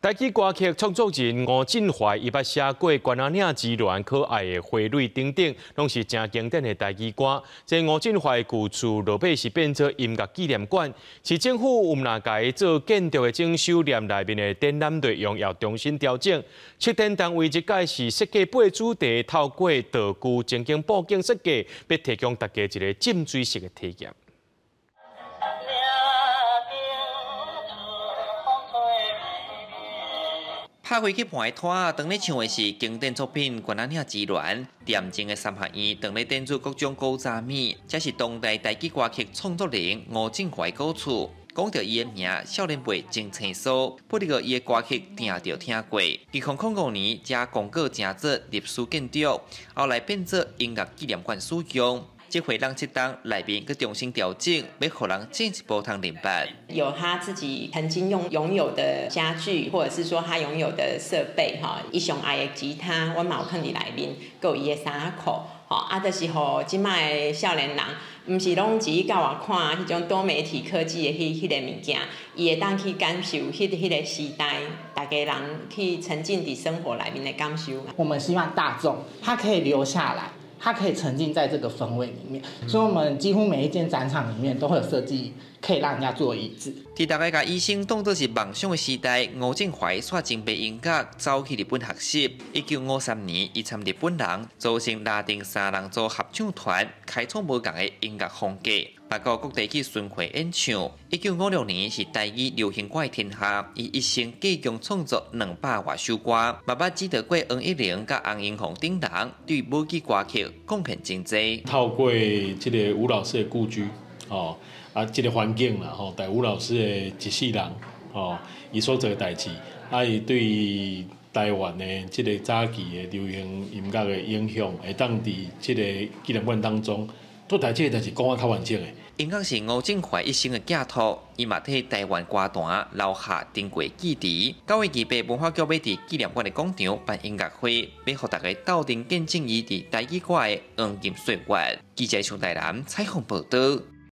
台语歌曲创作人吴振怀，伊捌写过《关仔岭之恋》、《可爱的花蕊》等等，拢是真经典的台语歌。这吴振怀旧厝落尾是变做音乐纪念馆，市政府有哪改做建筑的征收链内面的展览内容要重新调整。策展单位一届是设计八主题，透过道具、情景布景设计，要提供大家一个浸水式的体验。 拍开去盘的拖，当咧唱的是经典作品《关仔岭之恋》。店前的三合院，当咧展出各种古早味，这是当代台语歌曲创作人吴振怀故厝。讲到伊的名，少年辈真清楚，不过伊的歌曲定着听过。2005年，这广告正做历史建筑，后来变做音乐纪念馆使用。 这回让这档内面佮重新调整，要互人进一步通明白。有他自己曾经拥有的家具，或者是说他拥有的设备，哈，伊上爱的吉他，我嘛有放伫内面，佮有伊的衫裤，吼，就是互即摆的少年人，毋是拢只教我看迄种多媒体科技的迄个物件，伊会当去感受迄个时代，大家人去沉浸伫生活内面的感受。我们希望大众他可以留下来。 它可以沉浸在这个氛围里面，所以我们几乎每一间展场里面都会有设计，可以让人家做椅子。伫大家甲医生当作是梦想的时代，吴振怀煞前辈音乐走去日本学习。1953年，伊参日本人组成拉丁三人组合唱团，开创无共的音乐风格，包括各地去巡回演唱。1956年是台语流行歌的天下，伊一生计共创作200多首歌，爸爸指导过黄一玲甲洪英红等人，对母语歌曲贡献真多。透过这个吴老师的故居，这个环境啦，台吴老师的一世人，伊所做的代志，伊对台湾的这个早期的流行音乐的影响，会当伫这个纪念馆当中，做台这个代志讲啊较完整的。音乐是吴振怀一生的寄托，伊嘛替台湾歌坛留下珍贵记忆。9月28日，文化局要伫纪念馆的广场办音乐会，要互大家斗阵见证伊伫台语歌的黄金岁月。记者上台南采访报道。